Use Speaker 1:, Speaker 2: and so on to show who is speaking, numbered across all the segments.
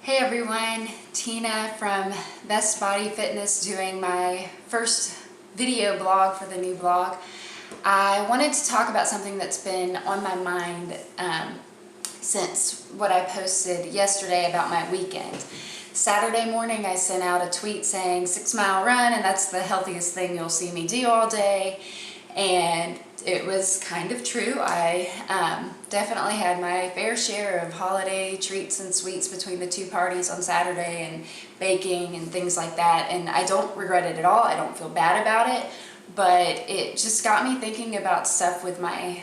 Speaker 1: Hey everyone, Tina from Best Body Fitness doing my first video blog for the new blog. I wanted to talk about something that's been on my mind since what I posted yesterday about my weekend. Saturday morning I sent out a tweet saying 6 mile run and that's the healthiest thing you'll see me do all day. And it was kind of true. I definitely had my fair share of holiday treats and sweets between the two parties on Saturday and baking and things like that. And I don't regret it at all. I don't feel bad about it. But it just got me thinking about stuff with my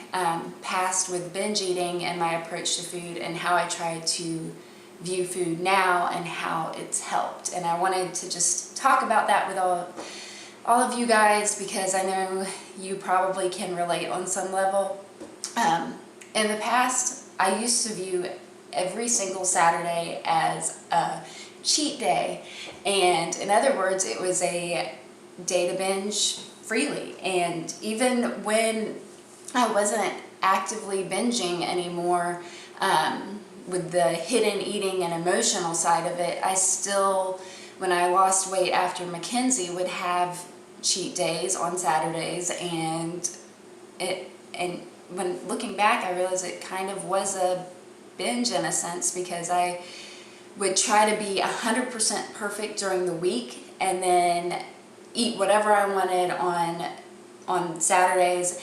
Speaker 1: past with binge eating and my approach to food and how I try to view food now and how it's helped. And I wanted to just talk about that with all of you guys because I know you probably can relate on some level. In the past, I used to view every single Saturday as a cheat day, and in other words, it was a day to binge freely. And even when I wasn't actively binging anymore, with the hidden eating and emotional side of it, I still, when I lost weight after Mackenzie, would have cheat days on Saturdays, and when looking back I realized it kind of was a binge in a sense, because I would try to be 100% perfect during the week and then eat whatever I wanted on Saturdays.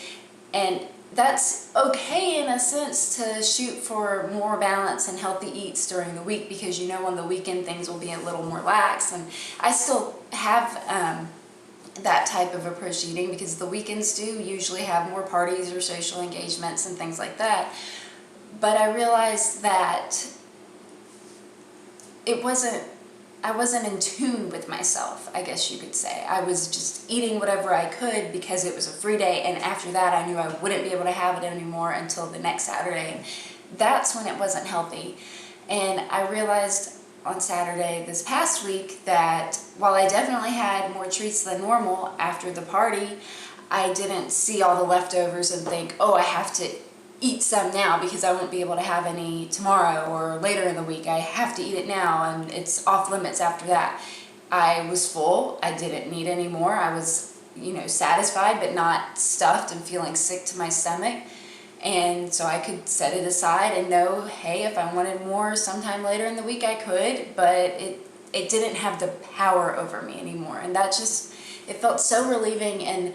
Speaker 1: And that's okay in a sense to shoot for more balance and healthy eats during the week, because you know on the weekend things will be a little more lax. And I still have that type of approach to eating because the weekends do usually have more parties or social engagements and things like that. But I realized that I wasn't in tune with myself, I guess you could say. I was just eating whatever I could because it was a free day, and after that I knew I wouldn't be able to have it anymore until the next Saturday. And that's when it wasn't healthy. And I realized on Saturday this past week that while I definitely had more treats than normal after the party, I didn't see all the leftovers and think, oh, I have to eat some now because I won't be able to have any tomorrow or later in the week. I have to eat it now and it's off limits after that. I was full. I didn't need any more. I was, satisfied but not stuffed and feeling sick to my stomach. And so I could set it aside and know, hey, if I wanted more sometime later in the week, I could, but it didn't have the power over me anymore. And that it felt so relieving. And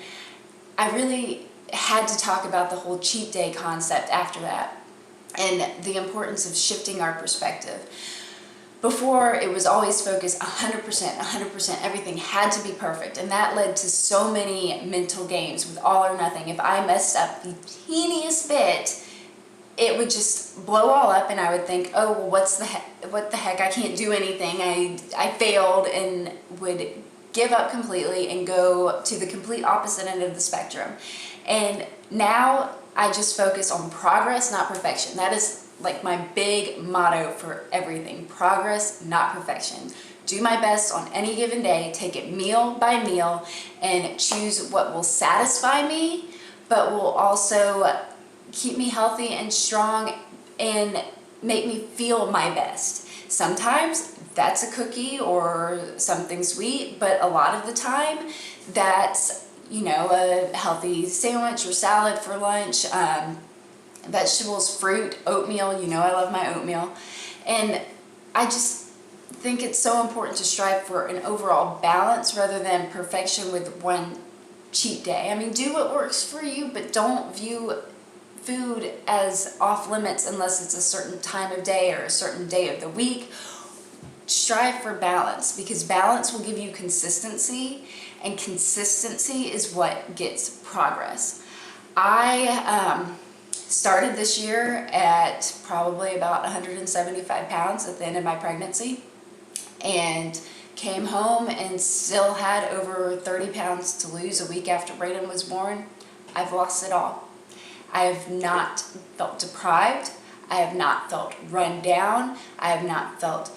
Speaker 1: I really had to talk about the whole cheat day concept after that and the importance of shifting our perspective. Before, it was always focused 100%, everything had to be perfect, and that led to so many mental games with all or nothing. If I messed up the teeniest bit, it would just blow all up, and I would think, oh, well, what the heck, I can't do anything, I failed, and would give up completely and go to the complete opposite end of the spectrum. And now I just focus on progress, not perfection. That is like my big motto for everything: progress, not perfection. Do my best on any given day, take it meal by meal, and choose what will satisfy me, but will also keep me healthy and strong and make me feel my best. Sometimes that's a cookie or something sweet, but a lot of the time that's, a healthy sandwich or salad for lunch, vegetables, fruit, oatmeal. I love my oatmeal. And I just think it's so important to strive for an overall balance rather than perfection with one cheat day. I mean, do what works for you, but don't view food as off limits unless it's a certain time of day or a certain day of the week. Strive for balance, because balance will give you consistency, and consistency is what gets progress. I started this year at probably about 175 pounds at the end of my pregnancy, and came home and still had over 30 pounds to lose a week after Brayden was born. I've lost it all. I have not felt deprived. I have not felt run down. I have not felt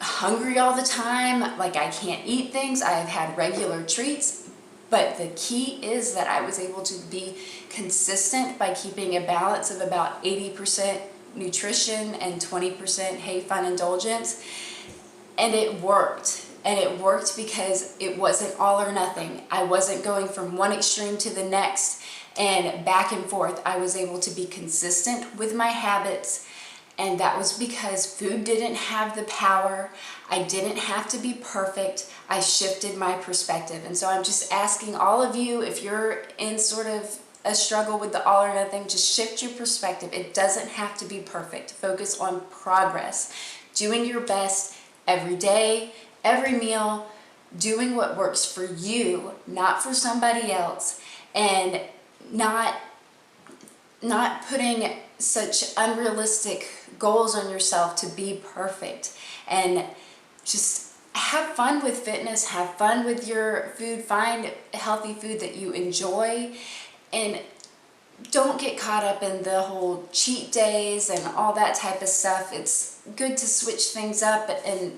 Speaker 1: hungry all the time, like I can't eat things. I have had regular treats. But the key is that I was able to be consistent by keeping a balance of about 80% nutrition and 20% hey fun indulgence. And it worked. And it worked because it wasn't all or nothing. I wasn't going from one extreme to the next and back and forth. I was able to be consistent with my habits, and that was because food didn't have the power. I didn't have to be perfect. I shifted my perspective. And so I'm just asking all of you, if you're in sort of a struggle with the all or nothing, just shift your perspective. It doesn't have to be perfect. Focus on progress, doing your best every day, every meal, doing what works for you, not for somebody else, and not putting such unrealistic goals on yourself to be perfect. And just have fun with fitness, have fun with your food, find healthy food that you enjoy, and don't get caught up in the whole cheat days and all that type of stuff. It's good to switch things up, and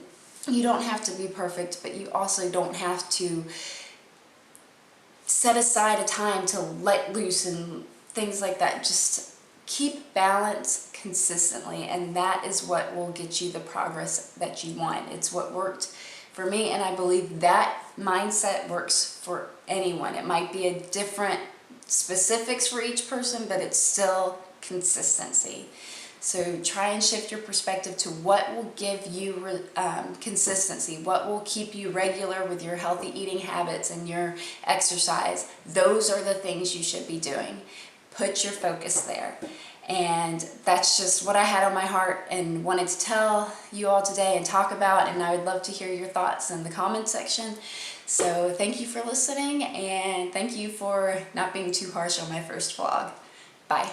Speaker 1: you don't have to be perfect, but you also don't have to set aside a time to let loose and things like that. Just keep balance consistently, and that is what will get you the progress that you want. It's what worked for me, and I believe that mindset works for anyone. It might be a different specifics for each person, but it's still consistency. So try and shift your perspective to what will give you consistency, what will keep you regular with your healthy eating habits and your exercise. Those are the things you should be doing. Put your focus there. And that's just what I had on my heart and wanted to tell you all today and talk about, and I would love to hear your thoughts in the comment section. So thank you for listening, and thank you for not being too harsh on my first vlog. Bye.